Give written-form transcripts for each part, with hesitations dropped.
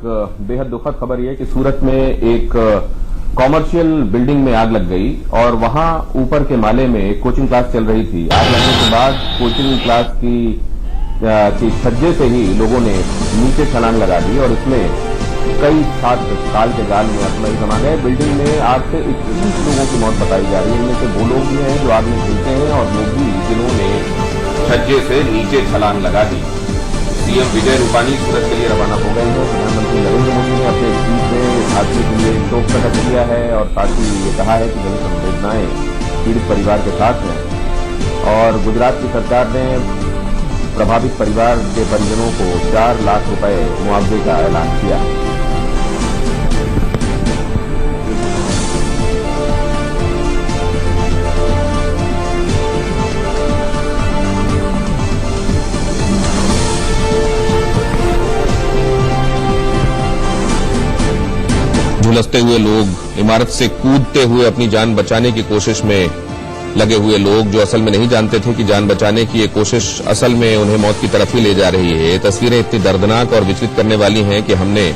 बेहद दुखद खबर यह है कि सूरत में एक कॉमर्शियल बिल्डिंग में आग लग गई और वहां ऊपर के माले में कोचिंग क्लास चल रही थी। आग लगने के बाद कोचिंग क्लास की छज्जे से ही लोगों ने नीचे छलांग लगा दी और इसमें कई छात्र काल के गाल में अपना समा गए। बिल्डिंग में आग से 21 लोगों की मौत बताई जा रही है। इनमें से वो लोग भी हैं जो आग में झुलसे हैं और वो भी जिन्होंने छज्जे से नीचे छलांग लगा दी। सीएम विजय रूपानी सूरत के लिए रवाना हो गए हैं। प्रधानमंत्री नरेंद्र मोदी ने अपने ट्वीट में इस हादसे के लिए शोक प्रकट किया है और साथ ही ये कहा है कि मेरी संवेदनाएं पीड़ित परिवार के साथ हैं। और गुजरात की सरकार ने प्रभावित परिवार के परिजनों को 4 लाख रुपए मुआवजे का ऐलान किया। झुलसते हुए लोग, इमारत से कूदते हुए अपनी जान बचाने की कोशिश में लगे हुए लोग जो असल में नहीं जानते थे कि जान बचाने की ये कोशिश असल में उन्हें मौत की तरफ ही ले जा रही है। ये तस्वीरें इतनी दर्दनाक और विचलित करने वाली हैं कि हमने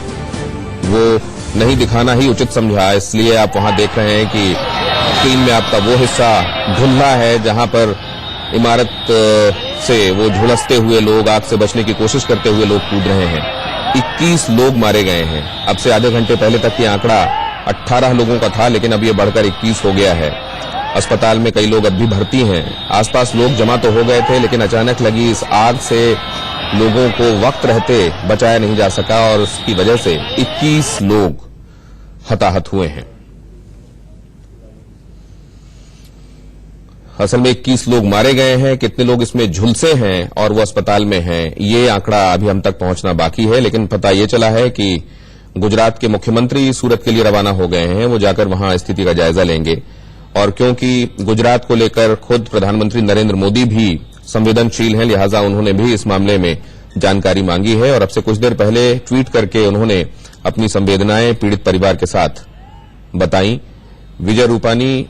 वो नहीं दिखाना ही उचित समझा। इसलिए आप वहां देख रहे हैं कि स्क्रीन में आपका वो हिस्सा धुंधला है जहां पर इमारत से वो झुलसते हुए लोग, आग से बचने की कोशिश करते हुए लोग कूद रहे हैं। 21 लोग मारे गए हैं। अब से आधे घंटे पहले तक ये आंकड़ा 18 लोगों का था, लेकिन अब ये बढ़कर 21 हो गया है। अस्पताल में कई लोग अब भी भर्ती हैं। आसपास लोग जमा तो हो गए थे, लेकिन अचानक लगी इस आग से लोगों को वक्त रहते बचाया नहीं जा सका और उसकी वजह से 21 लोग हताहत हुए हैं। असल में 21 लोग मारे गए हैं। कितने लोग इसमें झुलसे हैं और वो अस्पताल में हैं, ये आंकड़ा अभी हम तक पहुंचना बाकी है। लेकिन पता ये चला है कि गुजरात के मुख्यमंत्री सूरत के लिए रवाना हो गए हैं। वो जाकर वहां स्थिति का जायजा लेंगे और क्योंकि गुजरात को लेकर खुद प्रधानमंत्री नरेंद्र मोदी भी संवेदनशील हैं, लिहाजा उन्होंने भी इस मामले में जानकारी मांगी है और अब से कुछ देर पहले ट्वीट करके उन्होंने अपनी संवेदनाएं पीड़ित परिवार के साथ बताई। विजय रूपानी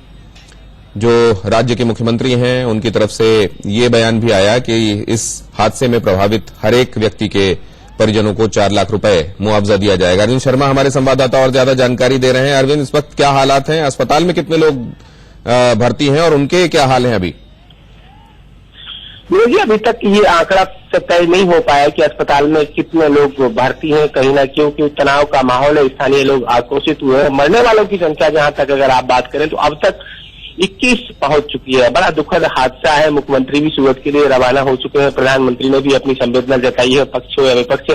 जो राज्य के मुख्यमंत्री हैं, उनकी तरफ से ये बयान भी आया कि इस हादसे में प्रभावित हर एक व्यक्ति के परिजनों को 4 लाख रुपए मुआवजा दिया जाएगा। अरविंद शर्मा हमारे संवाददाता और ज्यादा जानकारी दे रहे हैं। अरविंद, इस वक्त क्या हालात हैं? अस्पताल में कितने लोग भर्ती हैं और उनके क्या हाल हैं अभी? जी, अभी तक ये आंकड़ा तय नहीं हो पाया कि अस्पताल में कितने लोग भर्ती हैं। कहीं ना क्योंकि तनाव का माहौल है, स्थानीय लोग आक्रोशित हुए हैं। मरने वालों की संख्या जहां तक अगर आप बात करें तो अब तक 21 पहुंच चुकी है। बड़ा दुखद हादसा है। मुख्यमंत्री भी सूरत के लिए रवाना हो चुके हैं। प्रधानमंत्री ने भी अपनी संवेदना जताई है। पक्ष हो या विपक्ष,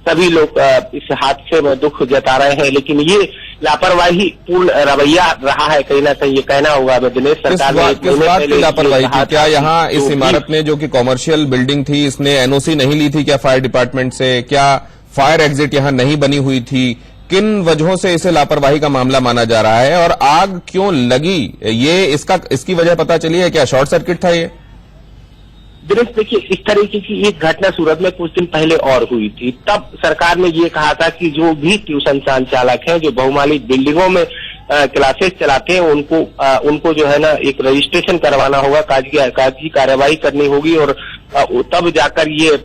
सभी लोग इस हादसे में दुख जता रहे हैं। लेकिन ये लापरवाही पूर्ण रवैया रहा है, कहीं ना कहीं ये कहना होगा। दिनेश, सरकार ने किस बात की लापरवाही थी? क्या यहाँ इस इमारत में जो कि कॉमर्शियल बिल्डिंग थी, इसने एनओसी नहीं ली थी क्या फायर डिपार्टमेंट से? क्या फायर एग्जिट यहाँ नहीं बनी हुई थी? किन वजहों से इसे लापरवाही का मामला माना जा रहा है और आग क्यों लगी, ये इसकी वजह पता चली है क्या? शॉर्ट सर्किट था ये? दिनेश, देखिए, इस तरीके की एक घटना सूरत में कुछ दिन पहले और हुई थी। तब सरकार ने ये कहा था कि जो भी ट्यूशन संचालक हैं, जो बहुमाली बिल्डिंगों में क्लासेस चलाते हैं, उनको जो है ना एक रजिस्ट्रेशन करवाना होगा, कागजी कार्यवाही करनी होगी और तब जाकर ये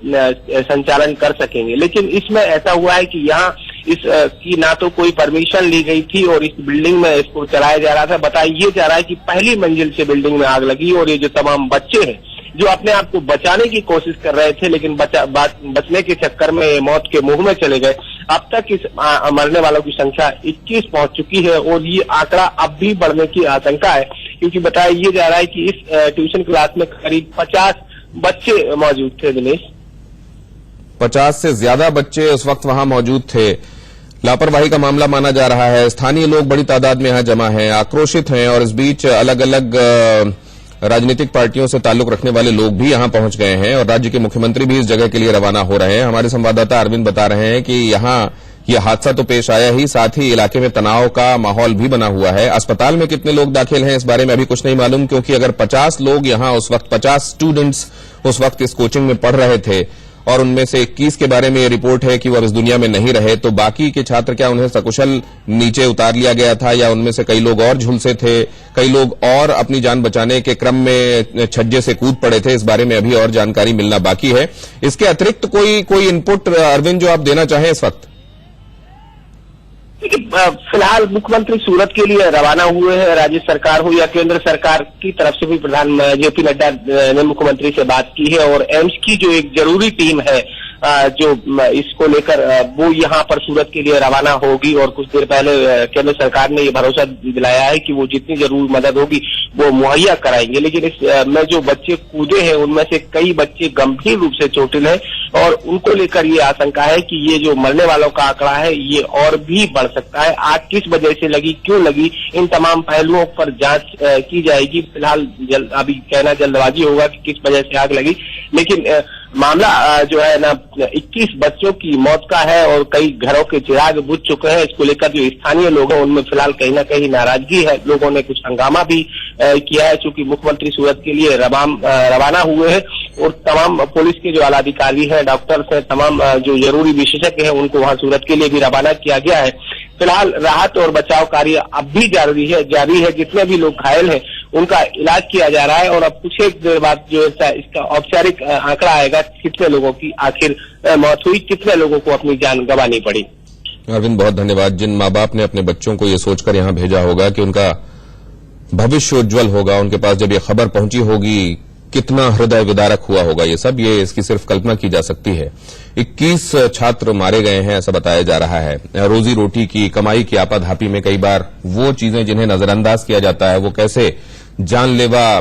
संचालन कर सकेंगे। लेकिन इसमें ऐसा हुआ है कि यहाँ की ना तो कोई परमिशन ली गई थी और इस बिल्डिंग में इसको चलाया जा रहा था। बताया ये जा रहा है कि पहली मंजिल से बिल्डिंग में आग लगी और ये जो तमाम बच्चे हैं जो अपने आप को बचाने की कोशिश कर रहे थे, लेकिन बचने के चक्कर में मौत के मुंह में चले गए। अब तक इस मरने वालों की संख्या 21 पहुंच चुकी है और ये आंकड़ा अब भी बढ़ने की आशंका है, क्योंकि बताया ये जा रहा है कि इस ट्यूशन क्लास में करीब 50 बच्चे मौजूद थे। दिनेश, 50 से ज्यादा बच्चे उस वक्त वहां मौजूद थे। लापरवाही का मामला माना जा रहा है। स्थानीय लोग बड़ी तादाद में यहां जमा हैं, आक्रोशित हैं और इस बीच अलग अलग राजनीतिक पार्टियों से ताल्लुक रखने वाले लोग भी यहां पहुंच गए हैं और राज्य के मुख्यमंत्री भी इस जगह के लिए रवाना हो रहे हैं। हमारे संवाददाता अरविंद बता रहे हैं कि यहां यह हादसा तो पेश आया ही, साथ ही इलाके में तनाव का माहौल भी बना हुआ है। अस्पताल में कितने लोग दाखिल हैं इस बारे में अभी कुछ नहीं मालूम, क्योंकि अगर 50 लोग यहां उस वक्त 50 स्टूडेंट्स उस वक्त इस कोचिंग में पढ़ रहे थे और उनमें से 21 के बारे में ये रिपोर्ट है कि वो अब इस दुनिया में नहीं रहे, तो बाकी के छात्र क्या उन्हें सकुशल नीचे उतार लिया गया था या उनमें से कई लोग और झुलसे थे, कई लोग और अपनी जान बचाने के क्रम में छज्जे से कूद पड़े थे? इस बारे में अभी और जानकारी मिलना बाकी है। इसके अतिरिक्त कोई इनपुट अरविंद जो आप देना चाहें इस वक्त? फिलहाल मुख्यमंत्री सूरत के लिए रवाना हुए हैं। राज्य सरकार हो या केंद्र सरकार की तरफ से भी प्रधान जेपी नड्डा ने मुख्यमंत्री से बात की है और एम्स की जो एक जरूरी टीम है जो इसको लेकर वो यहाँ पर सूरत के लिए रवाना होगी और कुछ देर पहले केंद्र सरकार ने ये भरोसा दिलाया है कि वो जितनी जरूरी मदद होगी वो मुहैया कराएंगे। लेकिन इसमें जो बच्चे कूदे हैं उनमें से कई बच्चे गंभीर रूप से चोटिल हैं और उनको लेकर ये आशंका है कि ये जो मरने वालों का आंकड़ा है ये और भी बढ़ सकता है। आग किस वजह से लगी, क्यों लगी, इन तमाम पहलुओं पर जांच की जाएगी। फिलहाल अभी कहना जल्दबाजी होगा कि किस वजह से आग लगी, लेकिन मामला जो है ना 21 बच्चों की मौत का है और कई घरों के चिराग बुझ चुके हैं। इसको लेकर जो स्थानीय लोग हैं उनमें फिलहाल कहीं ना कहीं नाराजगी है। लोगों ने कुछ हंगामा भी किया है चूंकि मुख्यमंत्री सूरत के लिए रवाना हुए हैं और तमाम पुलिस के जो आलाधिकारी हैं, डॉक्टर्स हैं, तमाम जो जरूरी विशेषज्ञ हैं उनको वहां सूरत के लिए भी रवाना किया गया है। फिलहाल राहत और बचाव कार्य अब भी जारी है। जितने भी लोग घायल हैं उनका इलाज किया जा रहा है और अब कुछ एक देर बाद जो इसका औपचारिक आंकड़ा आएगा कितने लोगों की आखिर मौत हुई, कितने लोगों को अपनी जान गंवानी पड़ी। अरविंद, बहुत धन्यवाद। जिन माँ बाप ने अपने बच्चों को ये सोचकर यहाँ भेजा होगा कि उनका भविष्य उज्जवल होगा, उनके पास जब ये खबर पहुंची होगी कितना हृदय विदारक हुआ होगा ये इसकी सिर्फ कल्पना की जा सकती है। 21 छात्र मारे गए हैं ऐसा बताया जा रहा है। रोजी रोटी की कमाई की आपाधापी में कई बार वो चीजें जिन्हें नजरअंदाज किया जाता है वो कैसे जानलेवा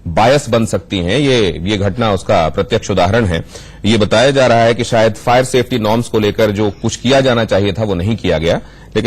बायस बन सकती हैं, ये घटना उसका प्रत्यक्ष उदाहरण है। ये बताया जा रहा है कि शायद फायर सेफ्टी नॉर्म्स को लेकर जो कुछ किया जाना चाहिए था वो नहीं किया गया, लेकिन